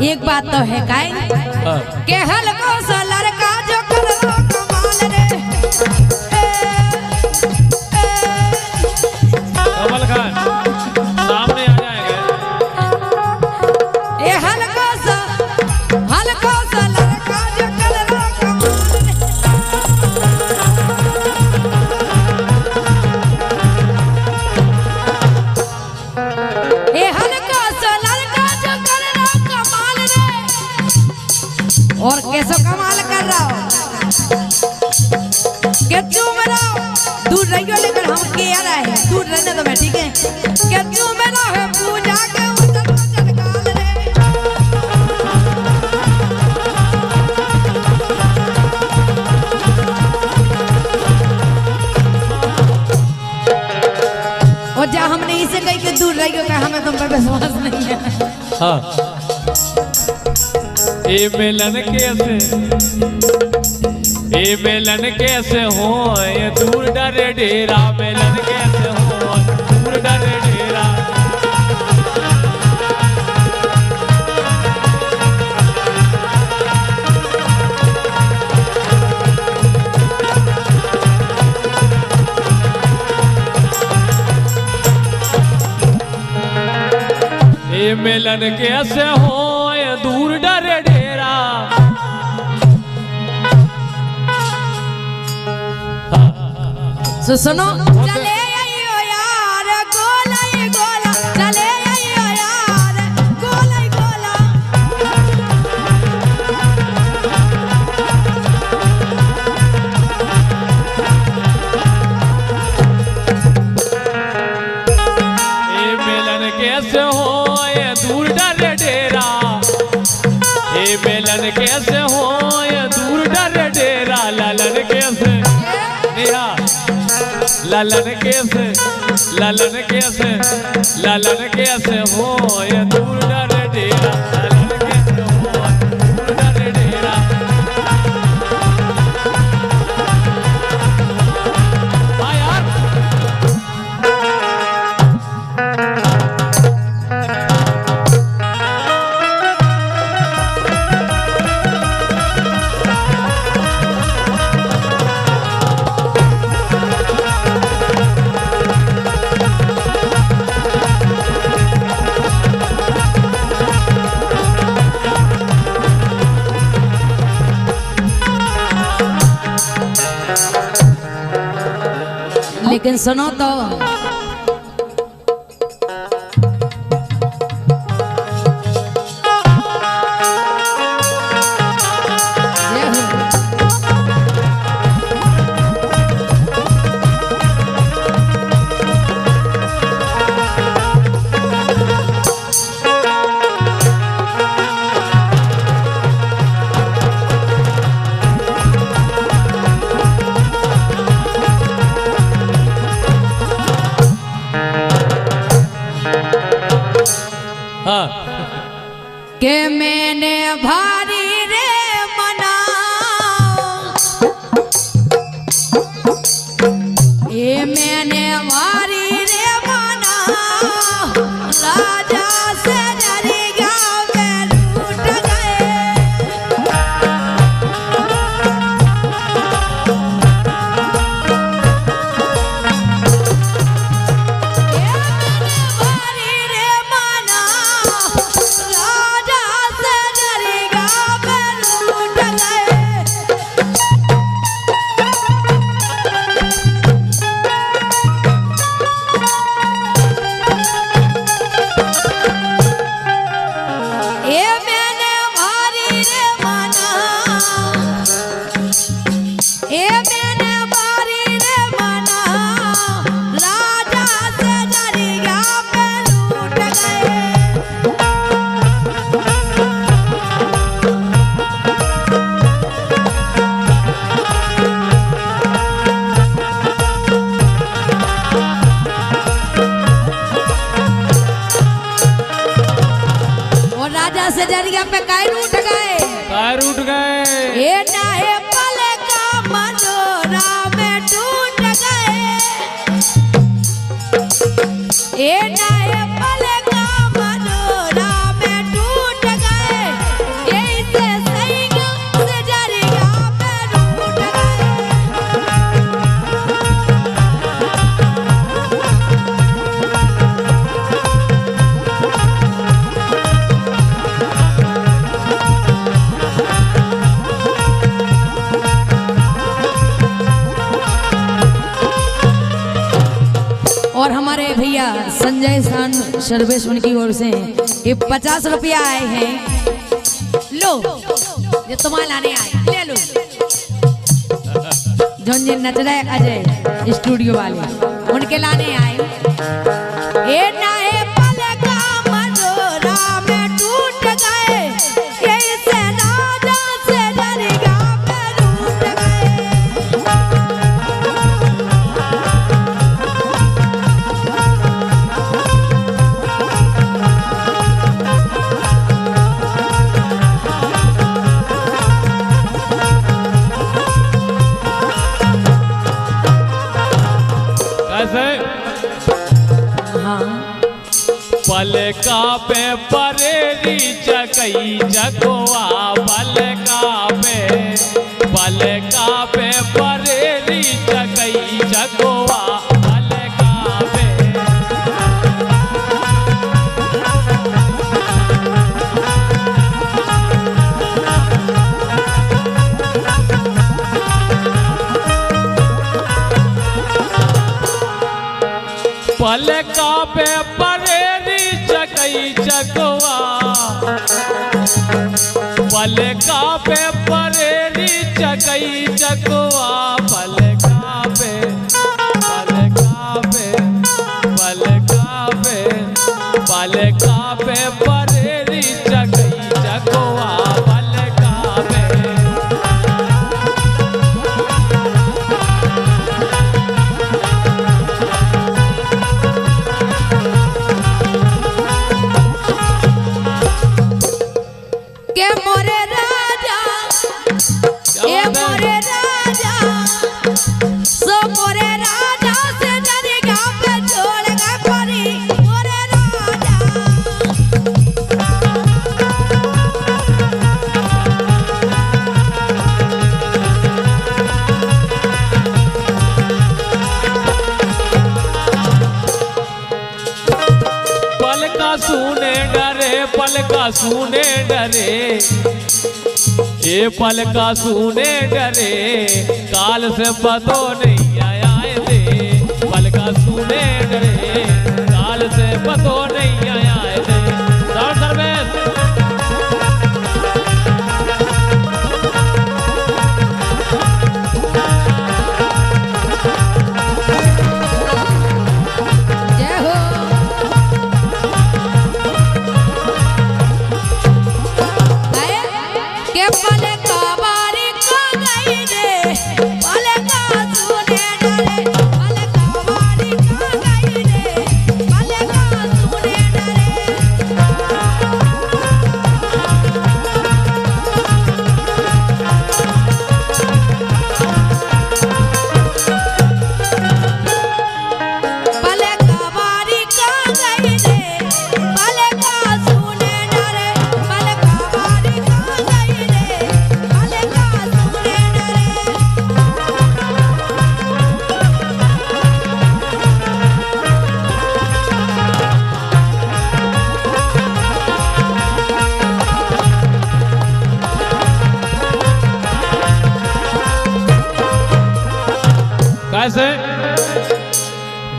एक बात तो है काय के हलको सा लड़का जो कर कमाल रे कमल खान सामने आ जाएगा। ये हलको सा लड़का जो कर कमाल ये हलको सा लड़का जो कर कमाल रे और कैसे कमाल कर रहा हो के चूम रहा हो दूर रहियो लेकिन हम के आ रहा है दूर रहने तो मैं ठीक है के चूम रहा है पूजा के उतर चटकाल रे और जा हमने इसे कही के दूर रहियो का हमें तुम पर विश्वास नहीं है। हाँ ए मिलन कैसे हो ये दूर डरे डेरा मिलन कैसे हो दूर डरे डेरा ये मिलन कैसे हो ये दूर डरे डेरा सुनो चले आइयो यार गोला ही गोला चले आइयो यार गोला ही गोला ये मिलन कैसे हो ये दूर डरे डेरा ये मिलन कैसे हो ये दूर डरे डेरा लालन कैसे नेहा लालन कैसे हो ये दूर डरे डेरा लालन कैसे हो दूर डरे डेरा हाँ यार लेकिन सुनो तो के मैंने भारी रे मना ये मैंने भारी रे मना राजा से डरी गाँव में लूट गए से जरिया पे कायर उठ गए ये नाहे पल का मनोरा में टूट गए ये नाहे पल का मनोरा में टूट गए संजय सान सर्वेश उनकी ओर से ये 50 रुपया आए हैं। लो ये तुम्हारे लाने आए, ले लो। जोन जिन नच रहे अजय स्टूडियो वाले उनके लाने आए। ए नाए पल का मनोरा में टूट गए, ये से राजा से डरिया में रूठ गए। पलका पे परेरी चकई चकोआ, पलका पे परेरी चकई चकोआ, पलका पे। पलका पे परेरी चकई चकोआ, पलका पे परेरी चकई चकोआ, पलका पे पलका पे पलका पे पलका पे परेरी चकई चकोआ, पलका पे। के मोरे राजा, ए मोरे राजा, सो मोरे राजा से डरिया पे छोड़ गए परी मोरे राजा। पलका सुने डरे, पलका सुने डरे, ये पलका सुने डरे, काल से पतो नहीं आया दे। पलका सुने डरे, काल से पतो नहीं आया दे। सर्वेश जय हो। के पलका बारी को गई रे, पलका सुने डरे, पलका बारी को गई रे, पलका सुने डरे। पलका बारी को गई रे, पलका सुने डरे, पलका बारी को गई रे, पलका सुने डरे। कैसे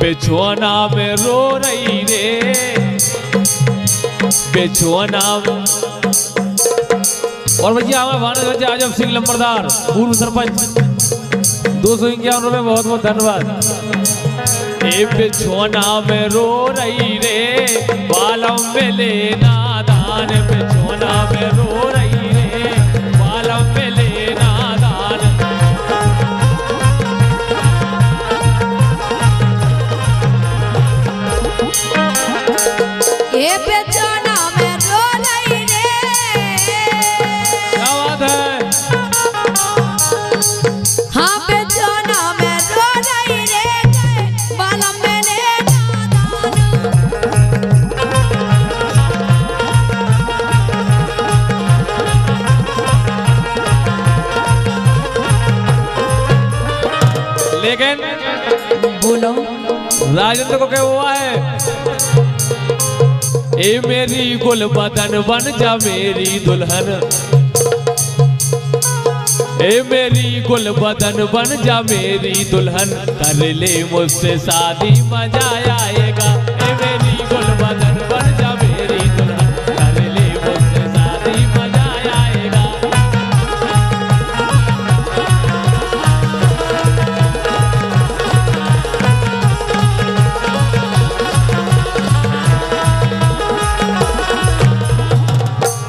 बेचुआना में रो रही रे, बेचुआना। और भैया हमें भानु आजम सिंह लंबरदार पूर्व सरपंच 251 रुपये, बहुत बहुत धन्यवाद। ए बेचुआना में रो रही रे, बालम में लेना दान, बेचुआना में रो रही रे, बालम में लेना दान। ये बेचना में रो रही रे, क्या बात है। हाँ बेचना में रो रही रे, बालम में लेना दान। लेकिन बोलो राजेंद्र को क्या हुआ है? ए मेरी गुल बदन बन जा मेरी दुल्हन, ए मेरी गुल बदन बन जा मेरी दुल्हन, कर ले मुझसे शादी मजा आएगा। मेरी गुलबदन बन जा मेरी दुल्हन कर ले मुझसे शादी मजा आएगा।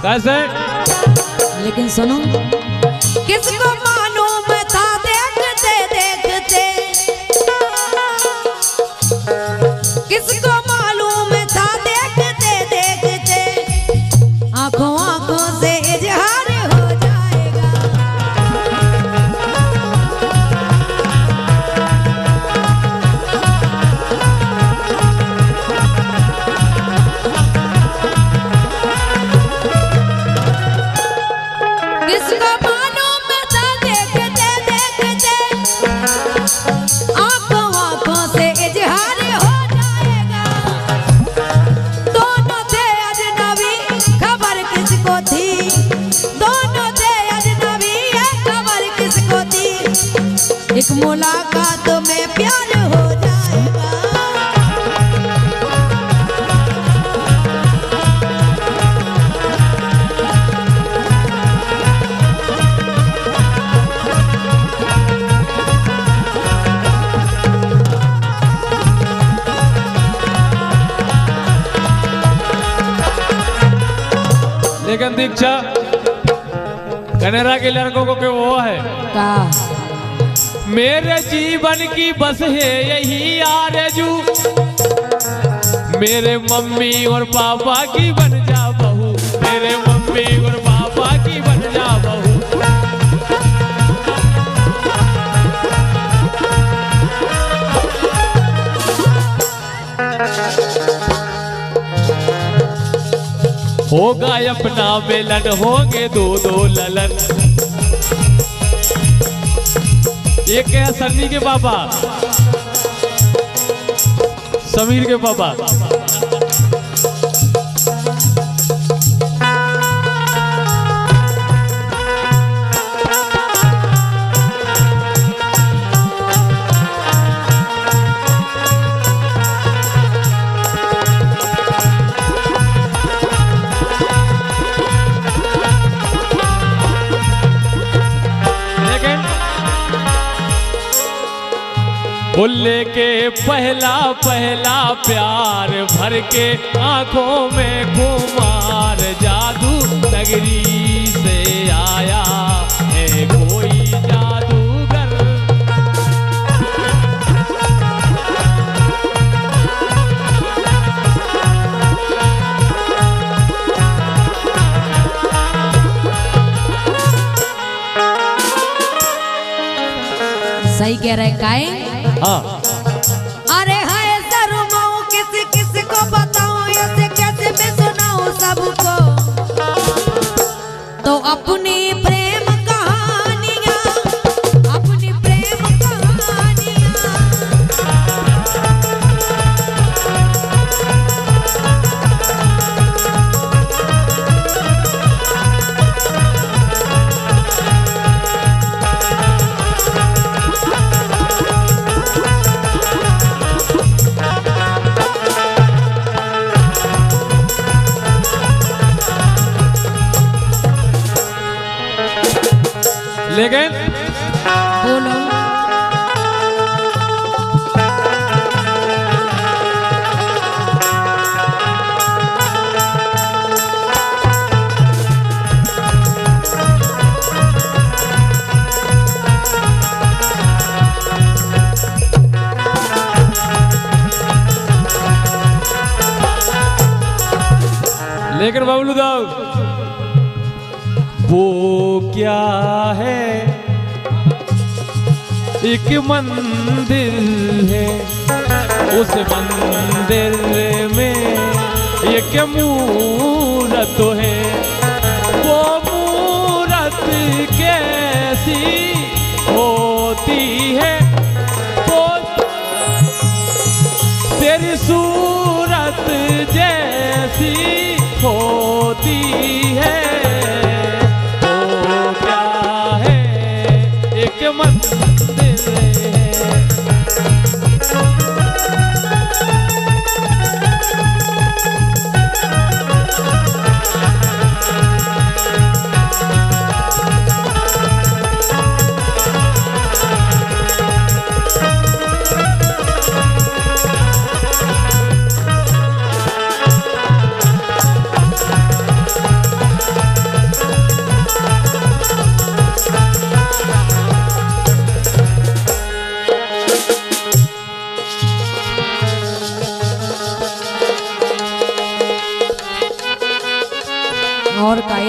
कैसे? लेकिन सुनो, किसको मालूम था देखते देखते, किसको मालूम था देखते देखते, आंखों आंखों से इजहार हो जाएगा। किसको मालूम था देखते देखते, आंखों आंखों से इजहार हो जाएगा। दोनों थे अजनबी, खबर किसको थी, दोनों थे अजनबी, ये खबर किसको थी। एक मुलाकात में प्यार हो जाएगा। लेकिन दीक्षा कनेरा के लड़कों को क्या वो है का मेरे जीवन की बस है यही आरज़ू, मेरे मम्मी और पापा की बन जा बहू, मेरे मम्मी और पापा की बन जा बहू। होगा अपना मिलन, होंगे दो दो ललन। ये क्या है? सन्नी के पापा, समीर के पापा। भुल्ले के पहला पहला प्यार भर के आंखों में खुमार, जादू नगरी से आया है कोई जादूगर। सही कह रहे काए। हाँ अरे हाय शर्माऊं किस किस को बताऊं, ऐसे कैसे मैं सुनाऊं सबको। तो अपनी प्रेम कहानियां, अपनी प्रेम कहानियां। लेकिन बोलो लेकिन बबलू दाऊ वो क्या है, एक मंदिर है, उस मंदिर में एक मूरत है, वो मूरत कैसी होती है, वो तेरी सूरत जैसी होती है। वो क्या है, एक मंदिर है।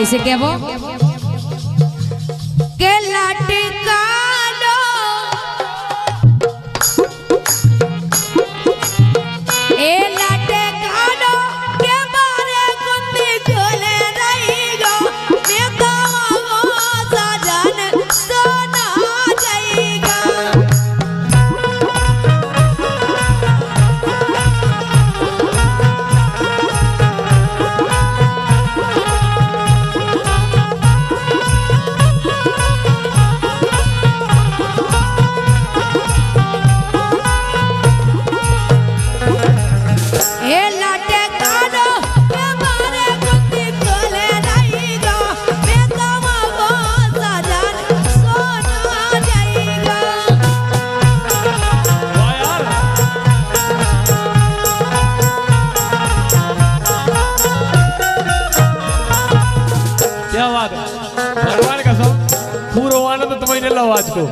कैसे कहबो के लटकालो ए लटकालो के बारे कुत्ती चले रही गो मैं कहूँ सजन सोना जाएगा ए लटकालो के बारे कुत्ती चले रही गो मैं कहूँ सजन सोना जाएगा वाह यार क्या बात है भगवान का सब पूरा आनंद तुम्हें लो आज को